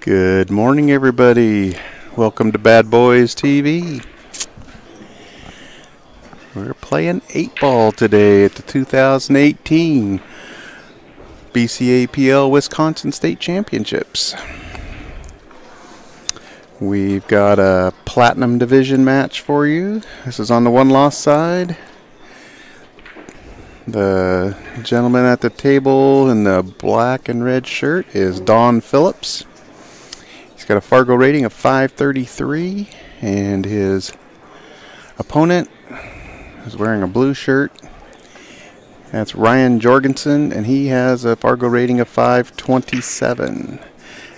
Good morning, everybody. Welcome to BadBoys TV. We're playing 8-ball today at the 2018 BCAPL Wisconsin State Championships. We've got a Platinum Division match for you. This is on the one-loss side. The gentleman at the table in the black and red shirt is Phillips. He's got a Fargo rating of 533, and his opponent is wearing a blue shirt. That's Jorgensen, and he has a Fargo rating of 527.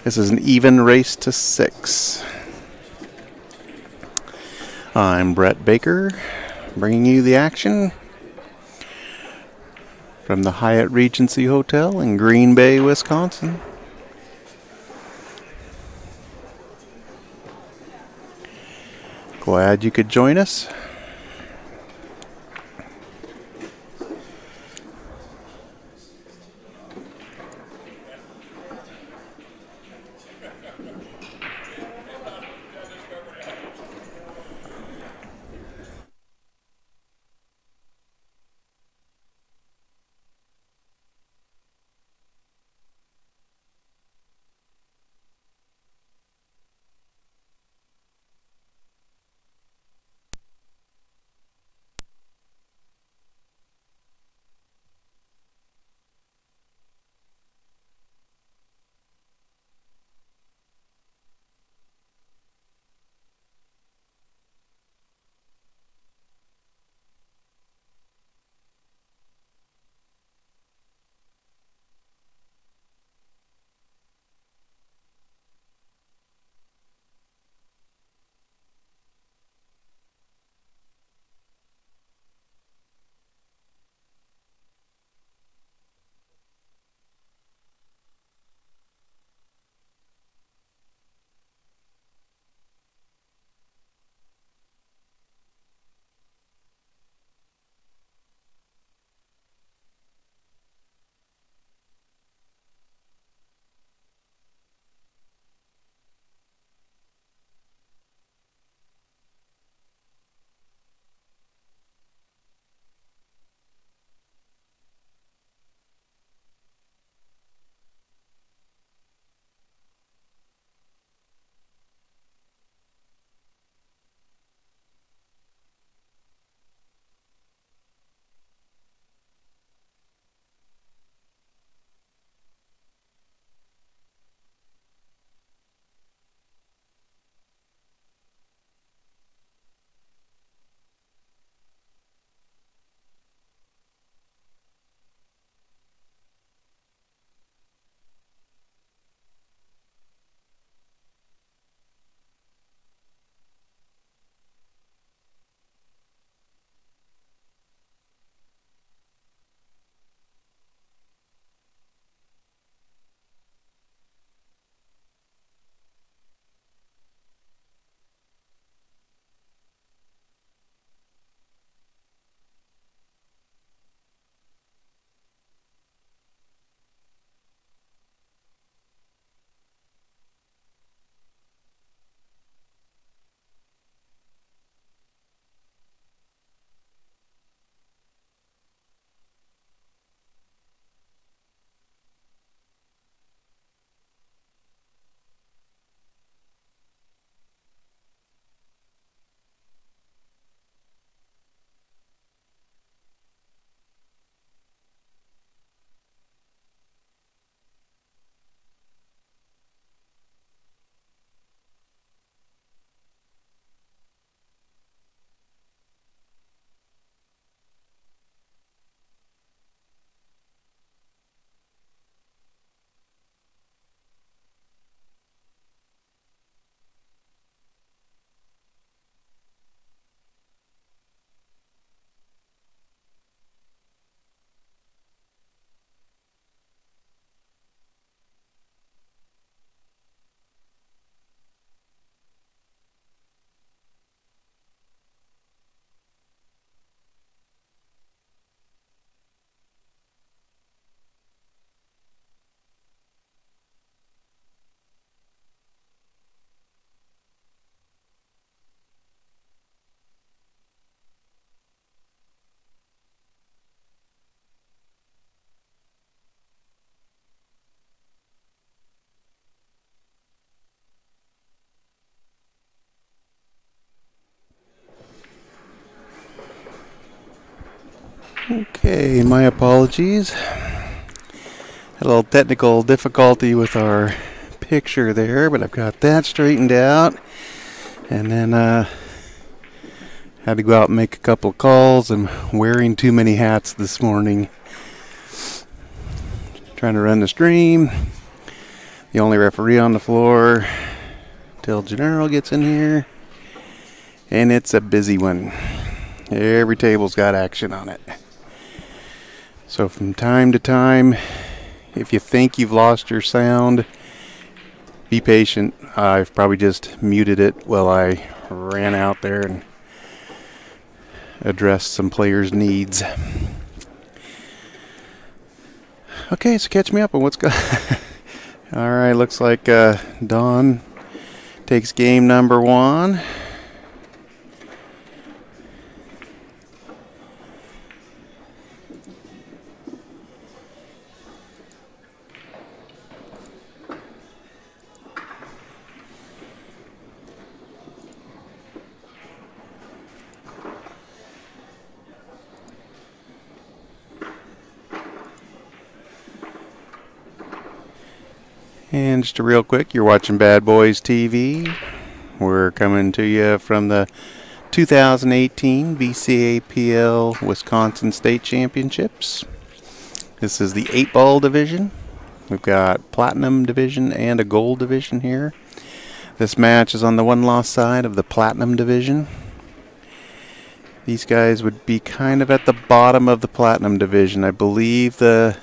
This is an even race to 6. I'm Brett Baker, bringing you the action from the Hyatt Regency Hotel in Green Bay, Wisconsin. Glad you could join us. Okay, my apologies. Had a little technical difficulty with our picture there, but I've got that straightened out. And then had to go out and make a couple of calls. I'm wearing too many hats this morning. Trying to run the stream. The only referee on the floor till General gets in here. And it's a busy one. Every table's got action on it. So from time to time, if you think you've lost your sound, be patient. I've probably just muted it while I ran out there and addressed some players' needs. Okay, so catch me up on what's going on. All right, looks like Don takes game number 1. And just a real quick, you're watching BadBoys TV. We're coming to you from the 2018 BCAPL Wisconsin State Championships. This is the 8-ball division. We've got Platinum division and a Gold division here. This match is on the one-loss side of the Platinum division. These guys would be kind of at the bottom of the Platinum division. I believe the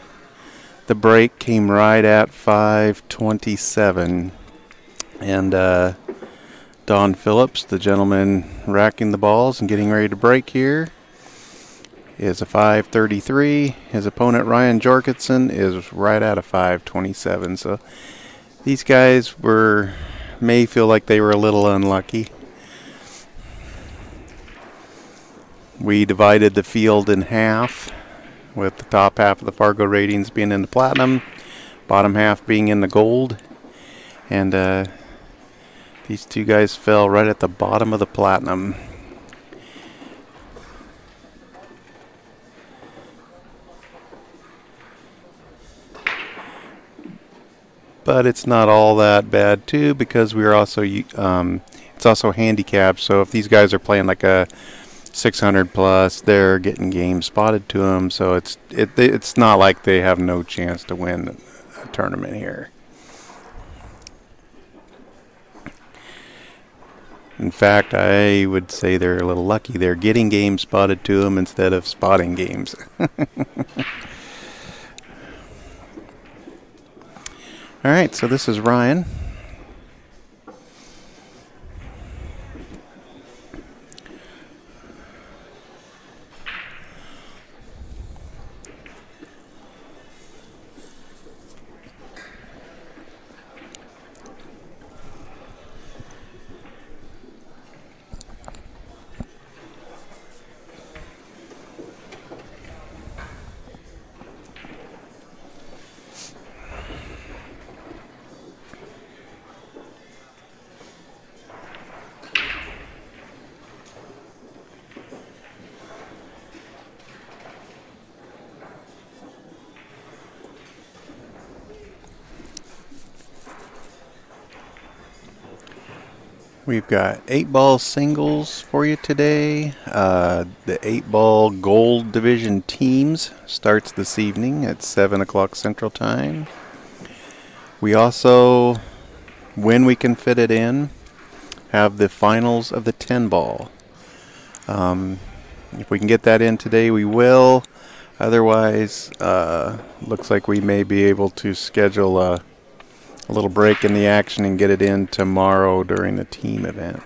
break came right at 5:27, and Don Phillips, the gentleman racking the balls and getting ready to break here, is a 5:33. His opponent Ryan Jorgensen is right at a 5:27. So these guys may feel like they were a little unlucky. We divided the field in half, with the top half of the Fargo ratings being in the Platinum, bottom half being in the Gold. And these two guys fell right at the bottom of the Platinum. But it's not all that bad too, because we're also it's also handicapped. So if these guys are playing like a 600 plus, they're getting games spotted to them, so it's not like they have no chance to win a tournament here. In fact, I would say they're a little lucky. They're getting games spotted to them instead of spotting games. All right, so this is Ryan. We've got 8-ball singles for you today. The 8-ball Gold Division teams starts this evening at 7 o'clock Central Time. We also, when we can fit it in, have the finals of the 10-ball. If we can get that in today, we will. Otherwise, looks like we may be able to schedule a little break in the action and get it in tomorrow during the team event.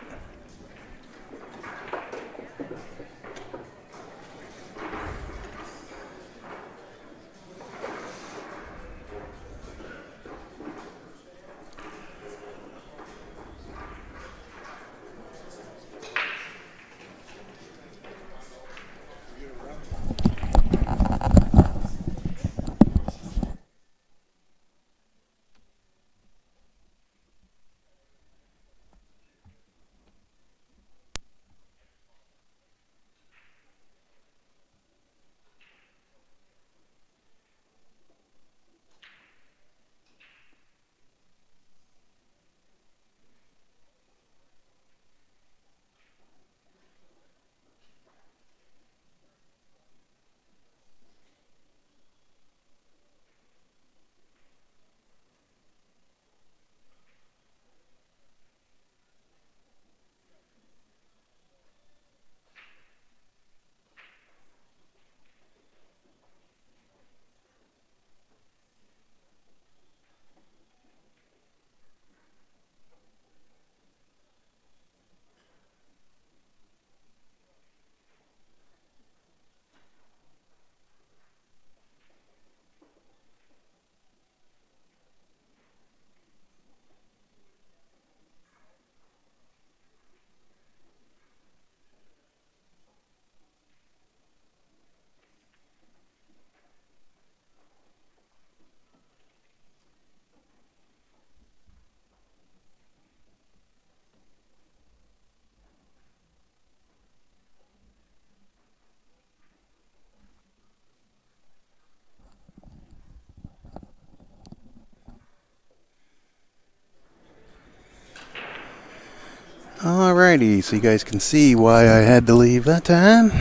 Alrighty, so you guys can see why I had to leave that time.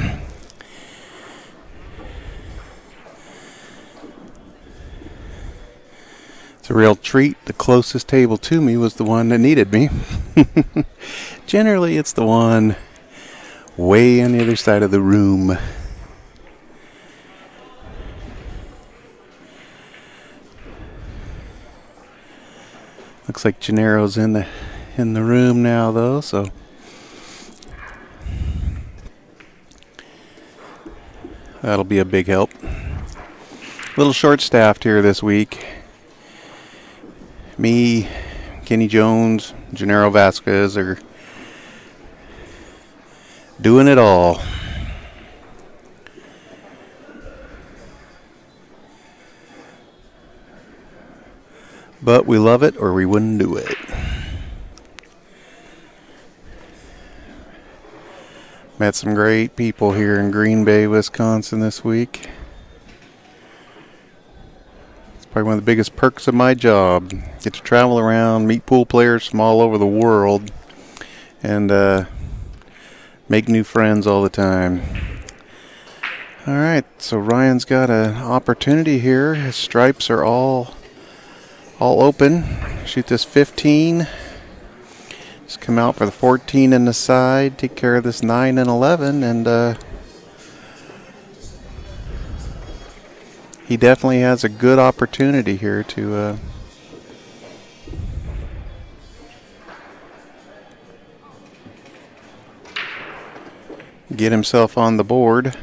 It's a real treat. The closest table to me was the one that needed me. Generally, it's the one way on the other side of the room. Looks like Gennaro's in the room now, though, so that'll be a big help. A little short-staffed here this week. Me, Kenny Jones, Gennaro Vasquez are doing it all. But we love it or we wouldn't do it. Met some great people here in Green Bay, Wisconsin this week. It's probably one of the biggest perks of my job. Get to travel around, meet pool players from all over the world, and make new friends all the time. Alright, so Ryan's got an opportunity here. His stripes are all open. Shoot this 15. Just come out for the 14 in the side. Take care of this 9 and 11. And he definitely has a good opportunity here to get himself on the board.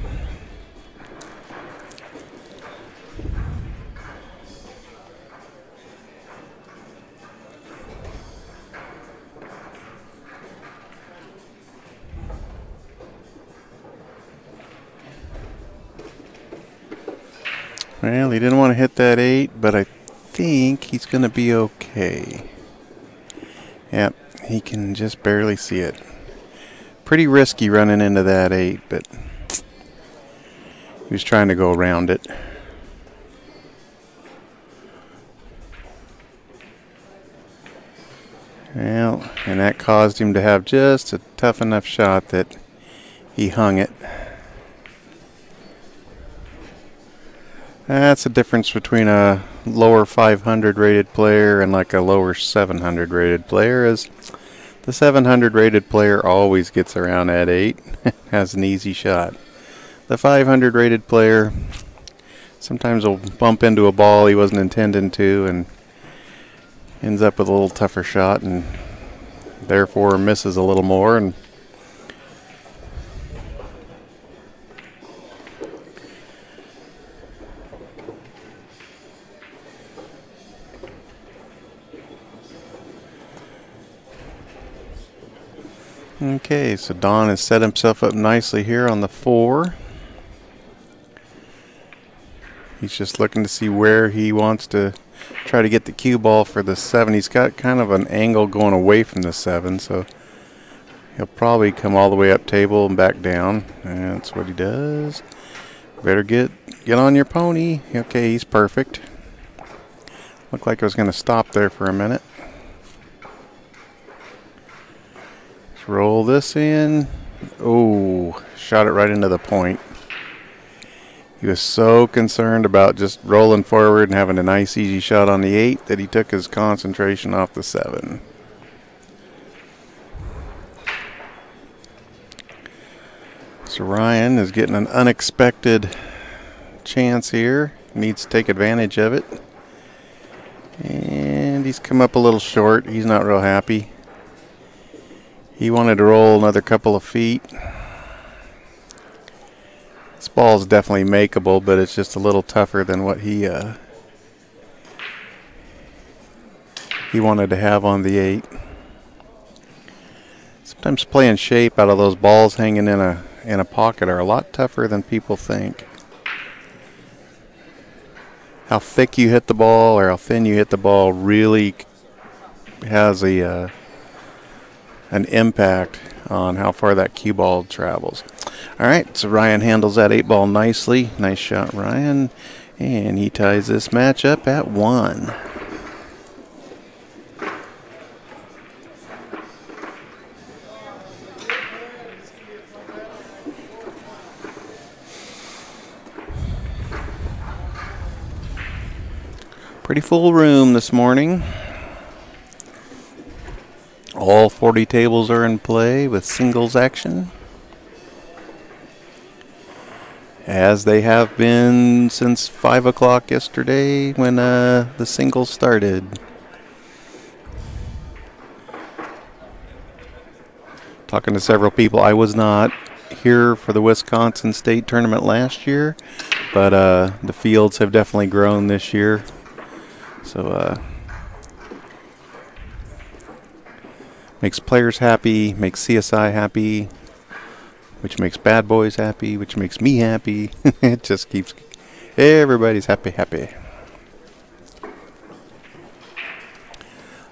Well, he didn't want to hit that 8, but I think he's going to be okay. Yep, he can just barely see it. Pretty risky running into that 8, but he was trying to go around it. Well, and that caused him to have just a tough enough shot that he hung it. That's the difference between a lower 500 rated player and like a lower 700 rated player. Is the 700 rated player always gets around that 8, has an easy shot. The 500 rated player sometimes will bump into a ball he wasn't intending to and ends up with a little tougher shot and therefore misses a little more. And okay, so Don has set himself up nicely here on the 4. He's just looking to see where he wants to try to get the cue ball for the 7. He's got kind of an angle going away from the 7, so he'll probably come all the way up table and back down. And that's what he does. Better get on your pony. Okay, he's perfect. Looked like I was going to stop there for a minute. Roll this in. Oh, shot it right into the point. He was so concerned about just rolling forward and having a nice easy shot on the 8 that he took his concentration off the 7. So Ryan is getting an unexpected chance here. Needs to take advantage of it. And he's come up a little short. He's not real happy. He wanted to roll another couple of feet. This ball is definitely makeable, but it's just a little tougher than what he wanted to have on the 8. Sometimes playing shape out of those balls hanging in a pocket are a lot tougher than people think. How thick you hit the ball or how thin you hit the ball really has an impact on how far that cue ball travels. All right, so Ryan handles that 8 ball nicely. Nice shot, Ryan. And he ties this match up at 1. Pretty full room this morning. All 40 tables are in play with singles action, as they have been since 5 o'clock yesterday when the singles started. Talking to several people. I was not here for the Wisconsin State tournament last year, but the fields have definitely grown this year. So makes players happy, makes CSI happy, which makes BadBoys happy, which makes me happy. It just keeps everybody's happy.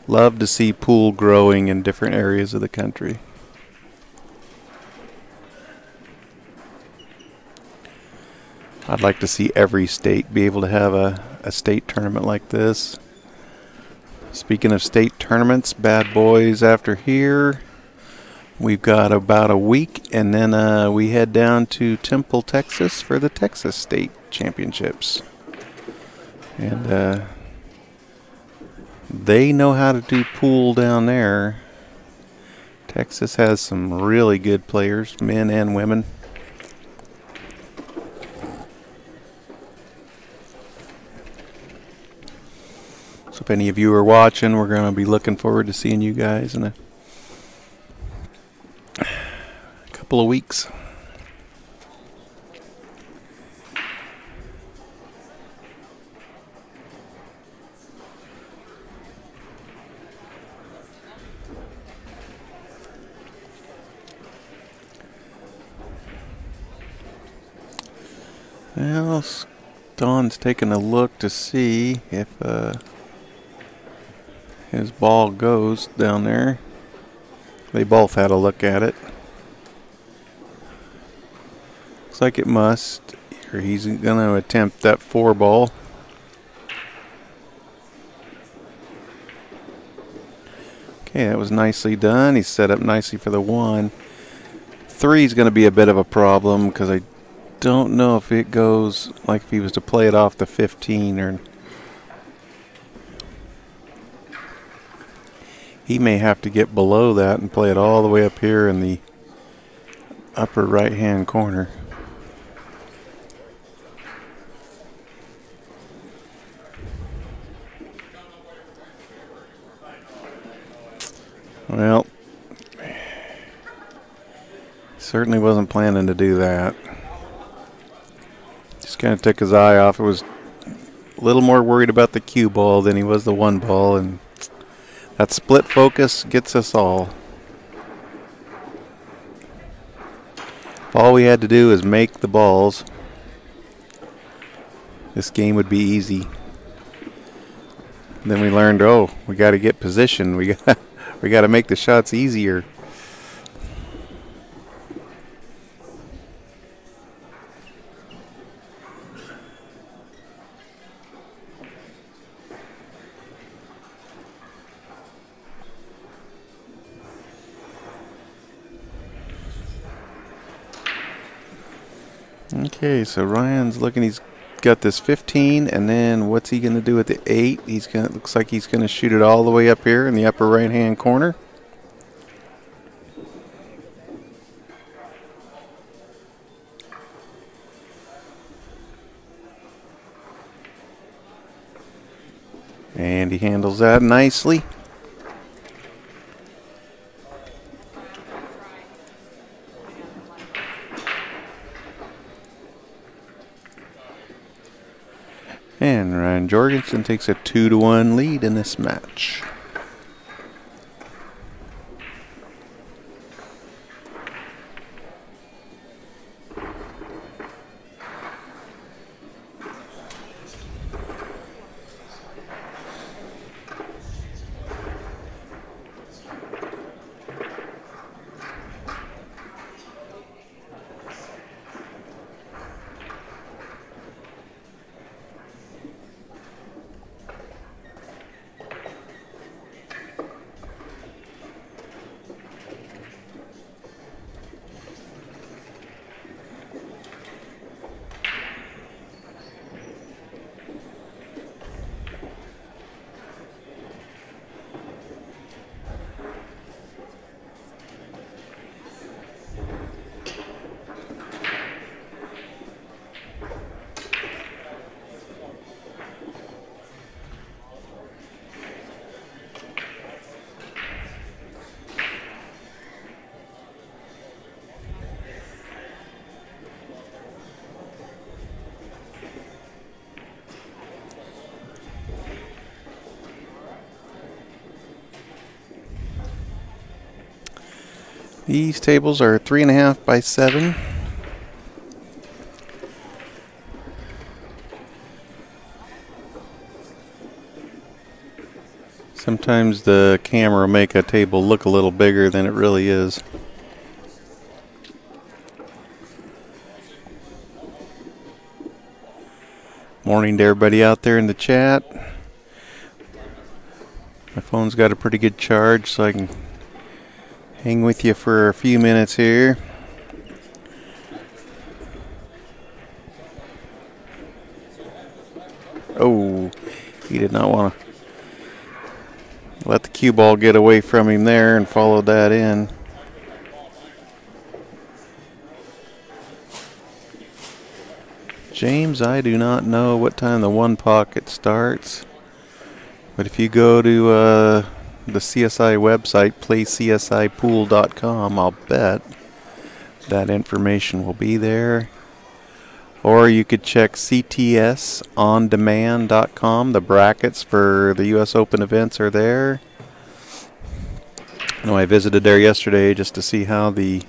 Love to see pool growing in different areas of the country. I'd like to see every state be able to have a state tournament like this. Speaking of state tournaments, BadBoys after here. We've got about a week, and then we head down to Temple, Texas for the Texas State Championships. And they know how to do pool down there. Texas has some really good players, men and women. So if any of you are watching, we're going to be looking forward to seeing you guys in a couple of weeks. Well, Don's taking a look to see if his ball goes down there. They both had a look at it. Looks like it must. Or he's going to attempt that 4 ball. Okay, that was nicely done. He's set up nicely for the 1. 3 is going to be a bit of a problem because I don't know if it goes like if he was to play it off the 15 or... He may have to get below that and play it all the way up here in the upper right-hand corner. Well, certainly wasn't planning to do that. Just kind of took his eye off. It was a little more worried about the cue ball than he was the 1 ball, and that split focus gets us all. If all we had to do is make the balls, this game would be easy. Then we learned, oh, we got to get position. We got to make the shots easier. Okay, so Ryan's looking. He's got this 15, and then what's he going to do with the 8? Looks like he's going to shoot it all the way up here in the upper right-hand corner. And he handles that nicely. And Ryan Jorgensen takes a 2-1 lead in this match. These tables are 3.5 by 7. Sometimes the camera will make a table look a little bigger than it really is. Morning to everybody out there in the chat. My phone's got a pretty good charge, so I can hang with you for a few minutes here. Oh, he did not want to let the cue ball get away from him there and followed that in. James, I do not know what time the one pocket starts, but if you go to the CSI website, playcsipool.com, I'll bet that information will be there. Or you could check ctsondemand.com. The brackets for the U.S. Open events are there. I know I visited there yesterday just to see how the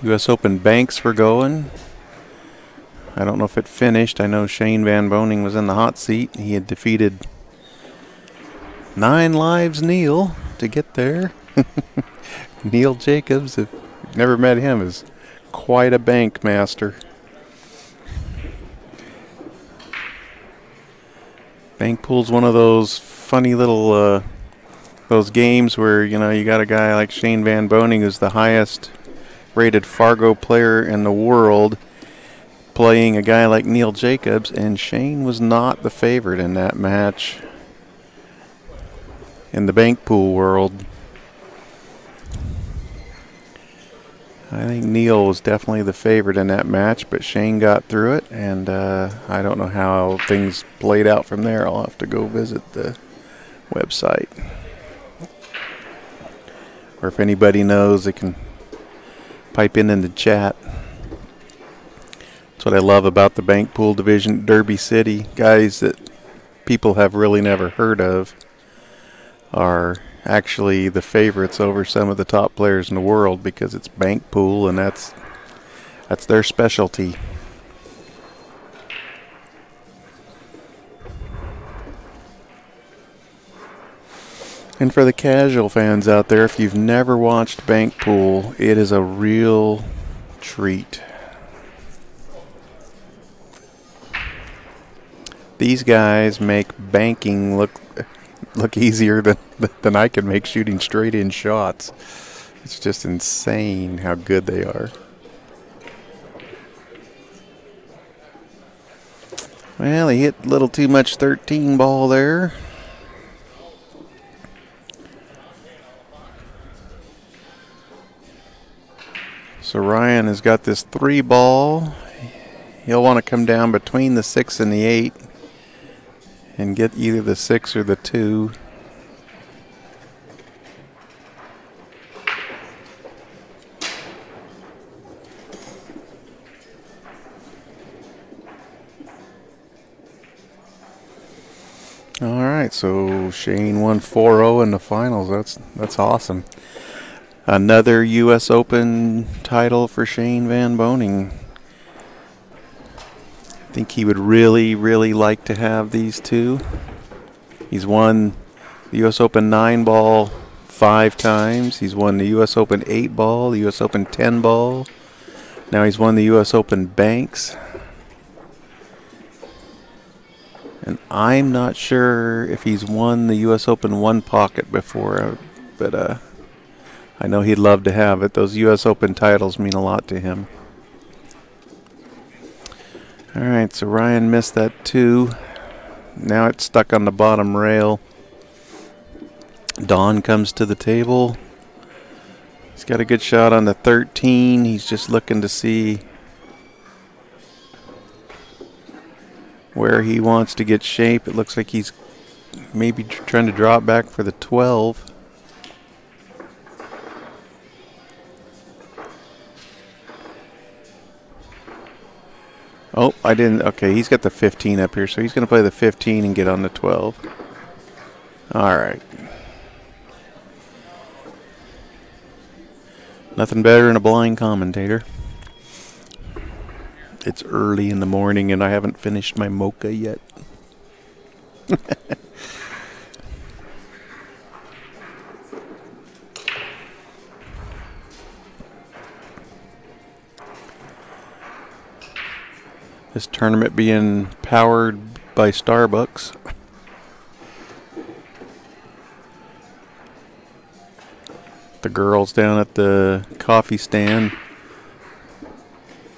U.S. Open banks were going. I don't know if it finished. I know Shane Van Boening was in the hot seat. He had defeated 9 lives Neil to get there. Neil Jacobs, if you've never met him, is quite a bank master. Bank pool's one of those funny little those games where, you know, you got a guy like Shane Van Boening, who's the highest rated Fargo player in the world, playing a guy like Neil Jacobs, and Shane was not the favorite in that match in the bank pool world. I think Neil was definitely the favorite in that match, but Shane got through it, and I don't know how things played out from there. I'll have to go visit the website. Or if anybody knows, they can pipe in the chat. That's what I love about the bank pool division. Derby City, guys that people have really never heard of, are actually the favorites over some of the top players in the world because it's bank pool, and that's their specialty. And for the casual fans out there, if you've never watched bank pool, it is a real treat. These guys make banking look easier than I can make shooting straight in shots. It's just insane how good they are. Well, he hit a little too much 13 ball there. So Ryan has got this 3 ball. He'll want to come down between the 6 and the 8 and get either the 6 or the 2. All right, so Shane won 4-0 in the finals. That's awesome. Another U.S. Open title for Shane Van Boening. I think he would really, really like to have these two. He's won the U.S. Open 9-ball 5 times. He's won the U.S. Open 8-ball, the U.S. Open 10-ball. Now he's won the U.S. Open banks. And I'm not sure if he's won the U.S. Open 1 pocket before, but I know he'd love to have it. Those U.S. Open titles mean a lot to him. All right, so Ryan missed that 2. Now it's stuck on the bottom rail. Don comes to the table. He's got a good shot on the 13. He's just looking to see where he wants to get shape. It looks like he's maybe trying to drop back for the 12. Oh, I didn't. Okay, he's got the 15 up here, so he's going to play the 15 and get on the 12. All right. Nothing better than a blind commentator. It's early in the morning and I haven't finished my mocha yet. This tournament being powered by Starbucks. The girls down at the coffee stand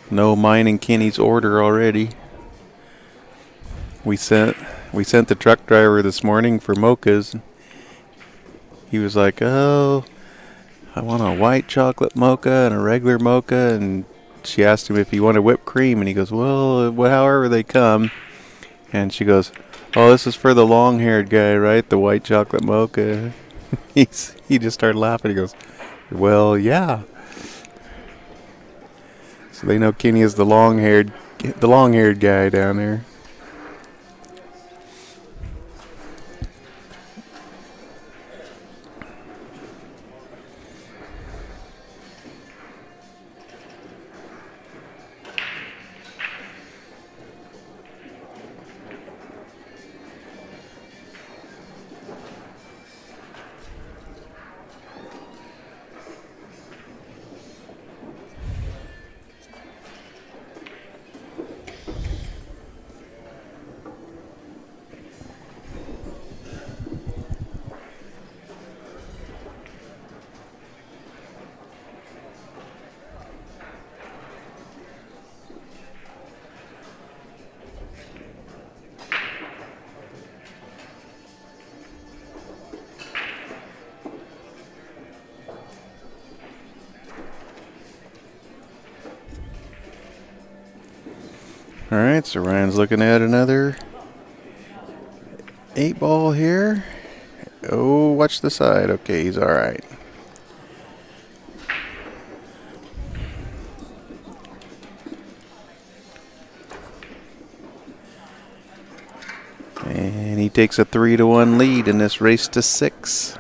know mine and Kenny's order already. We sent the truck driver this morning for mochas. He was like, "Oh, I want a white chocolate mocha and a regular mocha," and she asked him if he wanted whipped cream, and he goes, "Well, however they come." And she goes, "Oh, this is for the long-haired guy, right? The white chocolate mocha." He just started laughing. He goes, "Well, yeah." So they know Kenny is the long-haired guy down there. Alright, so Ryan's looking at another 8-ball here. Oh, watch the side. Okay, he's alright. And he takes a 3-1 lead in this race to 6.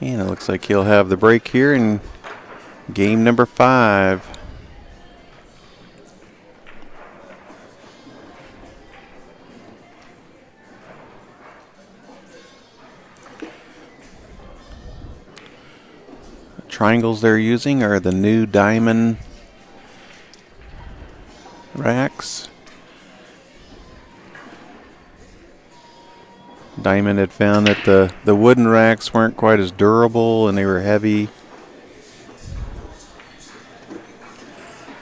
And it looks like he'll have the break here in game number 5. The triangles they're using are the new diamond racks. Diamond had found that the wooden racks weren't quite as durable and they were heavy.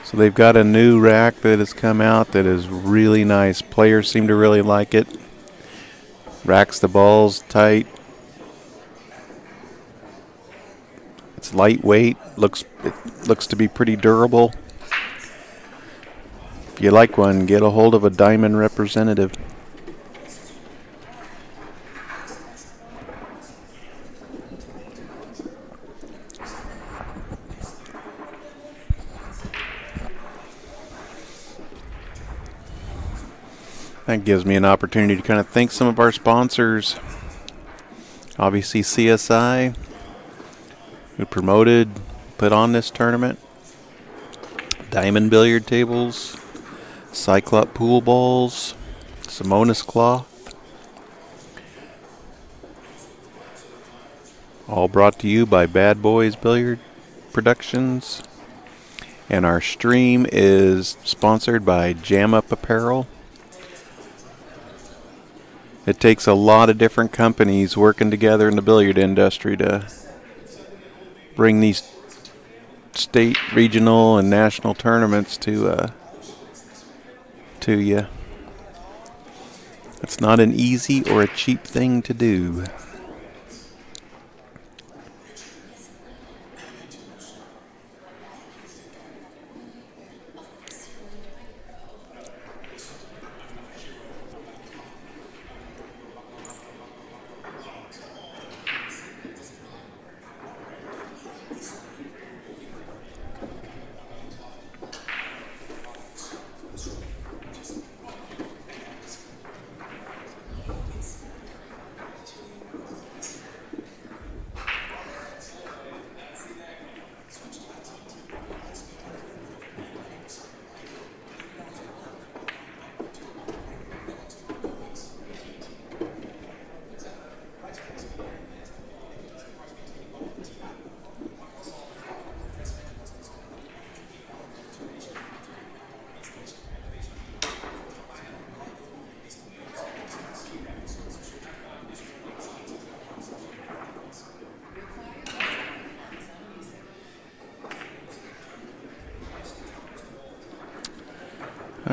So they've got a new rack that has come out that is really nice. Players seem to really like it. Racks the balls tight. It's lightweight. It looks to be pretty durable. If you like one, get a hold of a diamond representative. That gives me an opportunity to kind of thank some of our sponsors. Obviously CSI, who promoted, put on this tournament. Diamond billiard tables, Cyclop pool balls, Simonis cloth. All brought to you by BadBoys Billiard Productions. And our stream is sponsored by Jam Up Apparel. It takes a lot of different companies working together in the billiard industry to bring these state, regional, and national tournaments to you. It's not an easy or a cheap thing to do.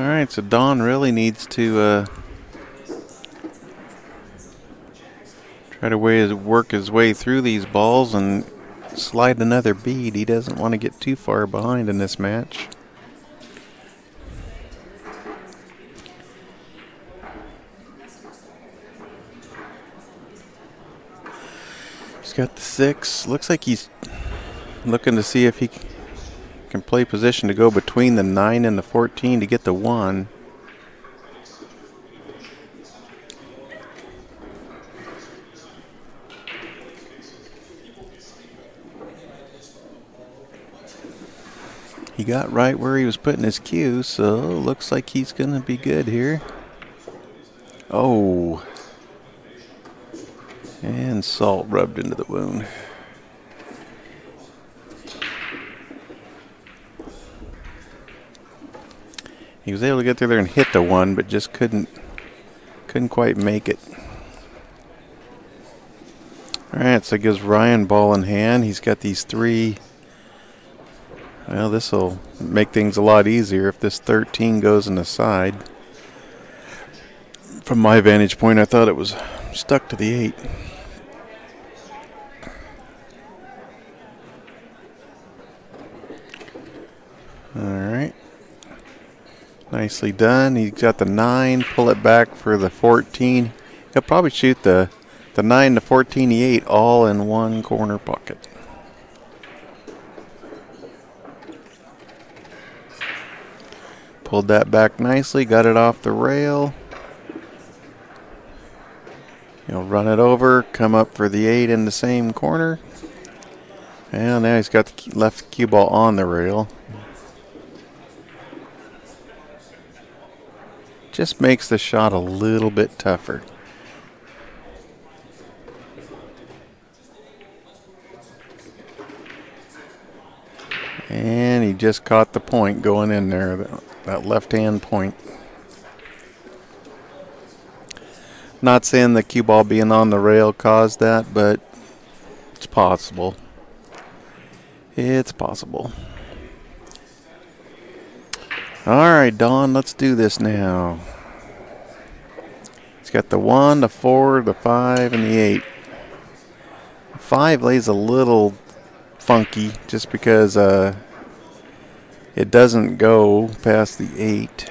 Alright, so Don really needs to try to work his way through these balls and slide another bead. He doesn't want to get too far behind in this match. He's got the 6. Looks like he's looking to see if he can play position to go between the 9 and the 14 to get the 1. He got right where he was putting his cue, so looks like he's going to be good here. Oh. And salt rubbed into the wound. He was able to get through there and hit the 1, but just couldn't quite make it. Alright, so it gives Ryan ball in hand. He's got these 3. Well, this will make things a lot easier if this 13 goes in the side. From my vantage point, I thought it was stuck to the 8. Alright. Nicely done. He's got the 9. Pull it back for the 14. He'll probably shoot the 9, the 14, the 8 all in one corner pocket. Pulled that back nicely. Got it off the rail. He'll run it over. Come up for the 8 in the same corner. And now he's got the left cue ball on the rail. Just makes the shot a little bit tougher. And he just caught the point going in there, that left-hand point. Not saying the cue ball being on the rail caused that, but it's possible. It's possible. Alright, Don, let's do this now. He's got the 1, the 4, the 5, and the 8. The 5 lays a little funky just because it doesn't go past the 8.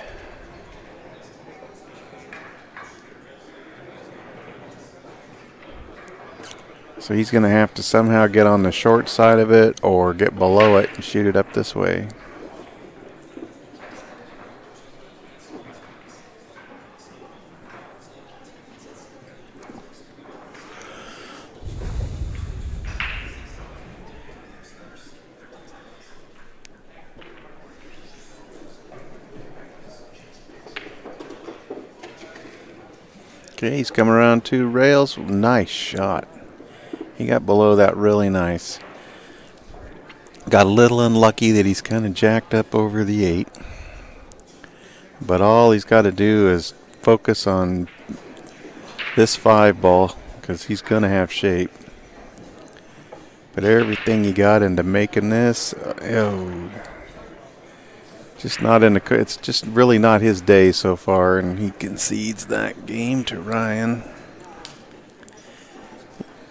So he's going to have to somehow get on the short side of it or get below it and shoot it up this way. Okay, he's coming around 2 rails. Nice shot. He got below that really nice. Got a little unlucky that he's kind of jacked up over the 8. But all he's got to do is focus on this 5 ball because he's going to have shape. But everything he got into making this, just not in the. It's just really not his day so far, and he concedes that game to Ryan.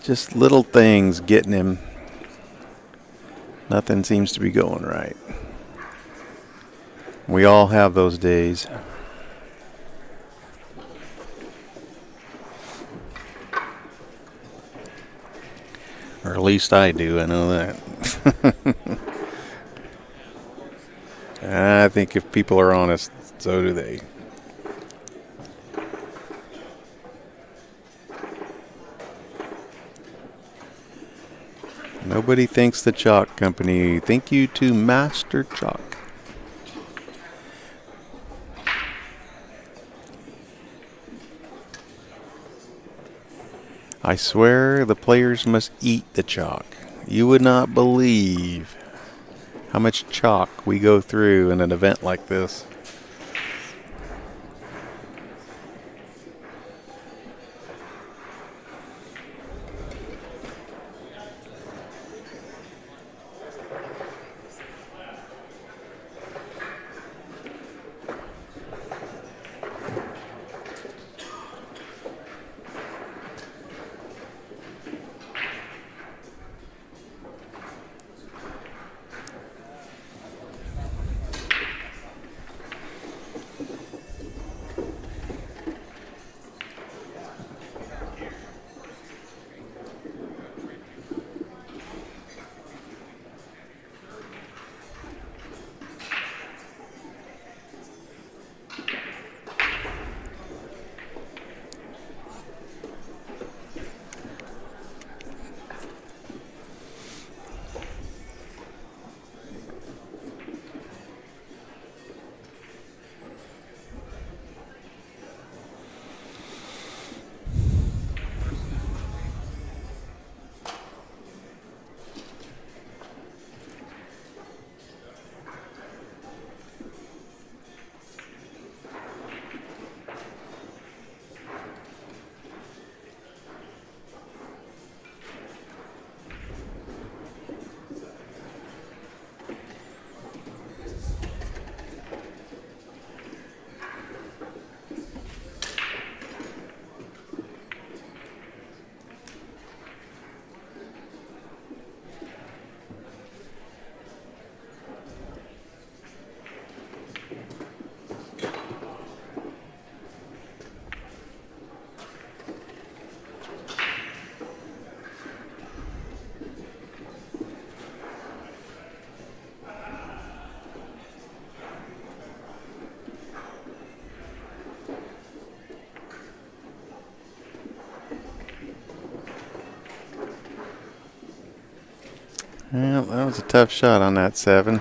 Just little things getting him. Nothing seems to be going right. We all have those days. Or at least I do, I know that. I think if people are honest, so do they. Nobody thanks the Chalk Company. Thank you to Master Chalk. I swear the players must eat the chalk. You would not believe how much chalk we go through in an event like this. Well, that was a tough shot on that 7.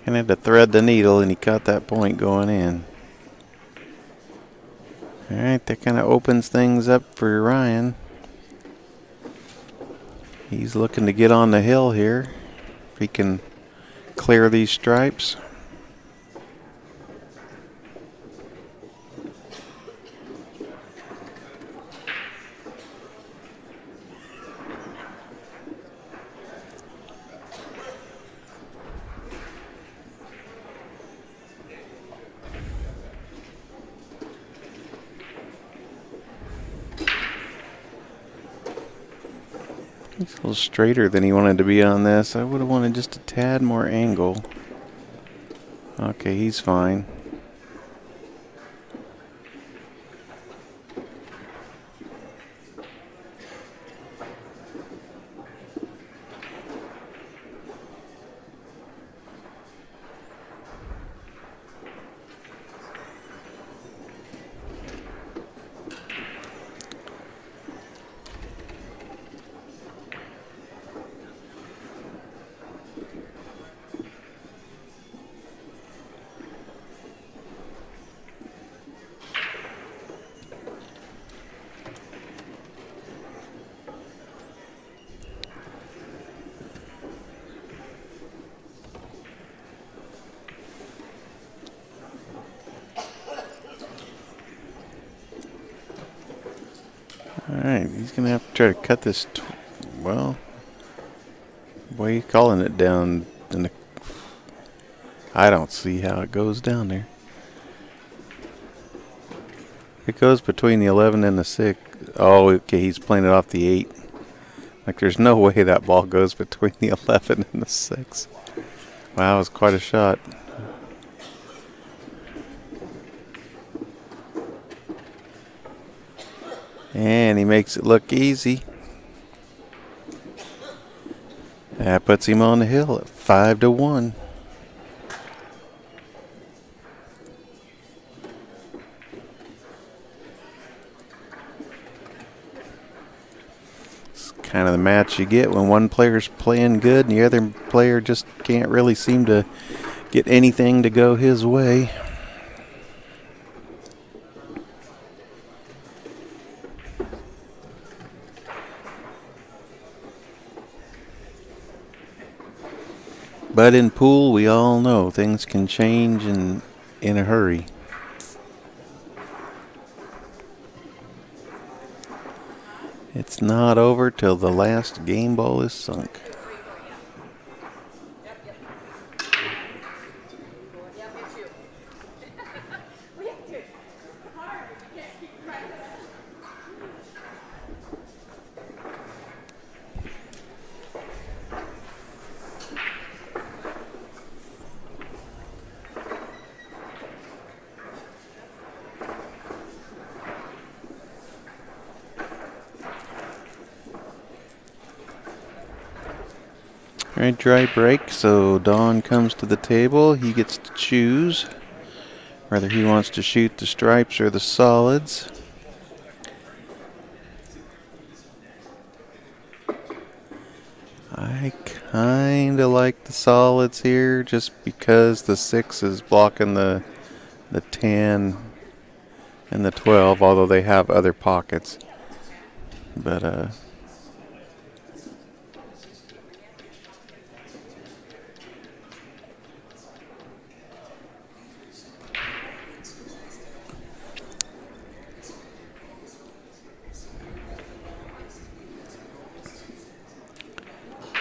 And had to thread the needle, and he caught that point going in. All right, that kind of opens things up for Ryan. He's looking to get on the hill here. If he can clear these stripes. He's a little straighter than he wanted to be on this. I would have wanted just a tad more angle. Okay, he's fine. Alright, he's going to have to try to cut this. Well, why are you calling it down in the... I don't see how it goes down there. It goes between the 11 and the 6. Oh, okay, he's playing it off the 8. Like, there's no way that ball goes between the 11 and the 6. Wow, it was quite a shot. And he makes it look easy. That puts him on the hill at 5-1. It's kind of the match you get when one player's playing good and the other player just can't really seem to get anything to go his way. But in pool, we all know things can change in a hurry. It's not over till the last game ball is sunk. Alright, dry break, so Don comes to the table. He gets to choose whether he wants to shoot the stripes or the solids. I kinda like the solids here just because the 6 is blocking the 10 and the 12, although they have other pockets. But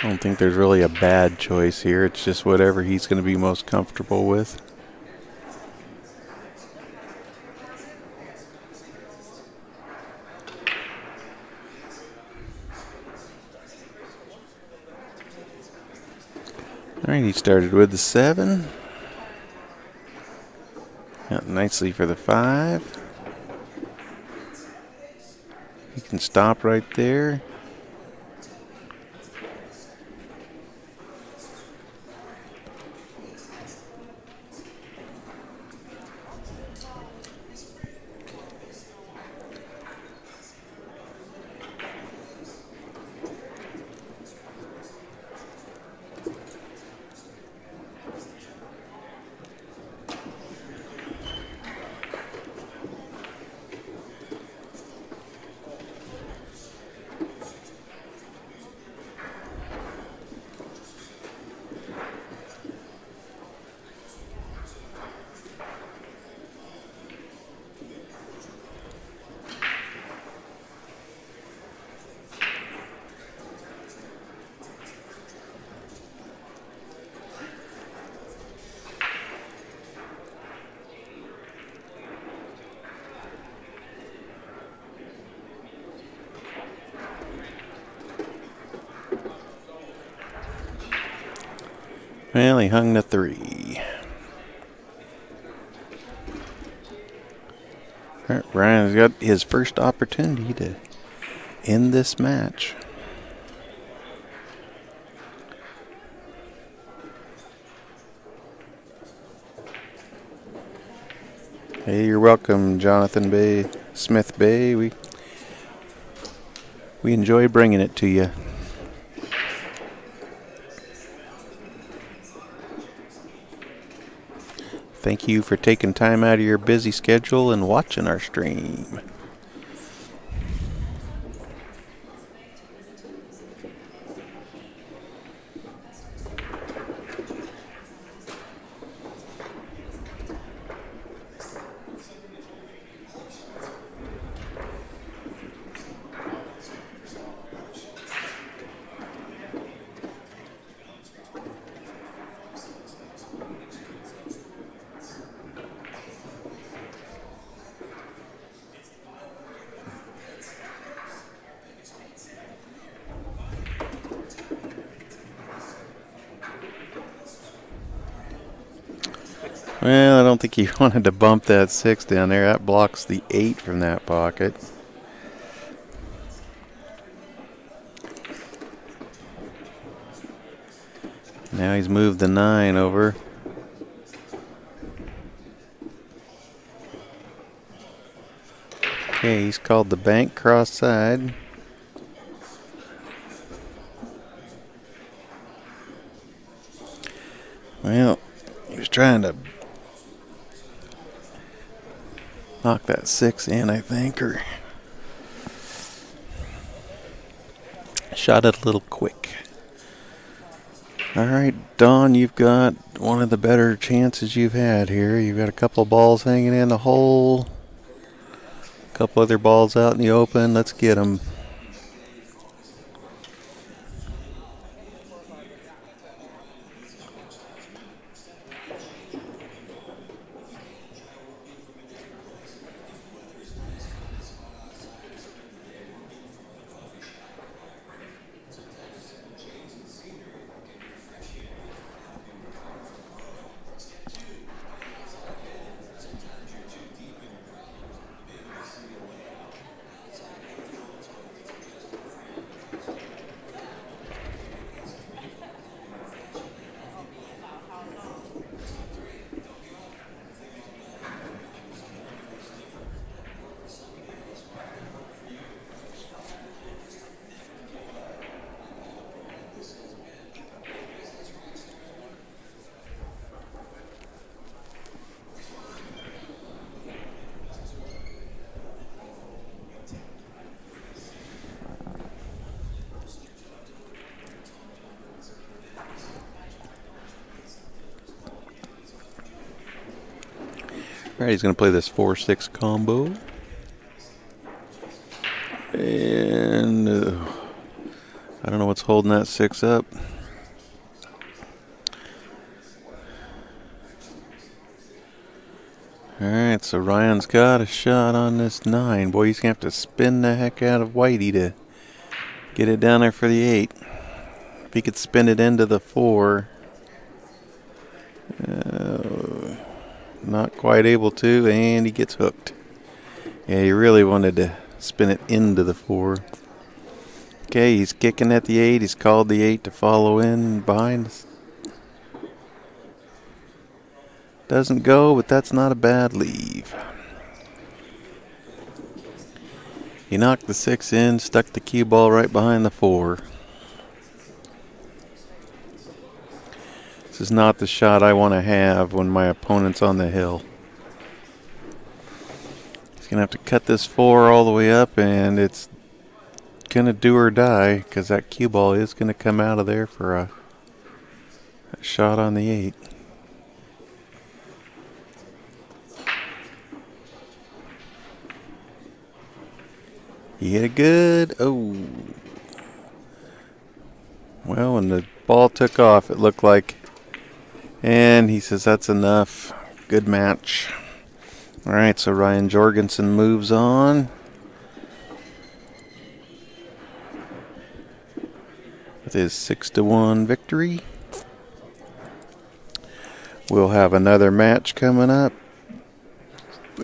I don't think there's really a bad choice here. It's just whatever he's going to be most comfortable with. All right, he started with the 7. Got nicely for the 5. He can stop right there. Well, he hung the 3. All right, Ryan's got his first opportunity to end this match. Hey, you're welcome, Jonathan Bay, Smith Bay. We enjoy bringing it to you. Thank you for taking time out of your busy schedule and watching our stream. Well, I don't think he wanted to bump that 6 down there. That blocks the 8 from that pocket. Now he's moved the 9 over. Okay, he's called the bank cross side. Well, he was trying to knock that 6 in, I think, or shot it a little quick. All right, Don, you've got one of the better chances you've had here. You've got a couple of balls hanging in the hole, a couple other balls out in the open. Let's get them. All right, he's going to play this 4-6 combo. And I don't know what's holding that 6 up. All right, so Ryan's got a shot on this 9. Boy, he's going to have to spin the heck out of Whitey to get it down there for the 8. If he could spin it into the 4. Not quite able to, and he gets hooked. Yeah, he really wanted to spin it into the 4. Okay, he's kicking at the 8. He's called the 8 to follow in behind. Doesn't go, but that's not a bad leave. He knocked the 6 in, stuck the cue ball right behind the 4. This is not the shot I want to have when my opponent's on the hill. He's going to have to cut this 4 all the way up, and it's going to do or die because that cue ball is going to come out of there for a shot on the 8. He hit it good. Oh. Well, when the ball took off, it looked like. And he says that's enough. Good match. All right, so Ryan Jorgensen moves on with his 6-1 victory. We'll have another match coming up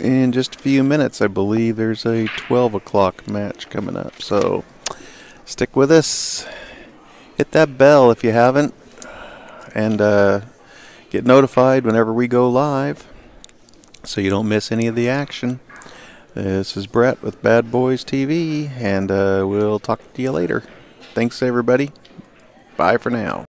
in just a few minutes. I believe there's a 12 o'clock match coming up. So stick with us. Hit that bell if you haven't. And get notified whenever we go live so you don't miss any of the action. This is Brett with BadBoys TV, and we'll talk to you later. Thanks, everybody. Bye for now.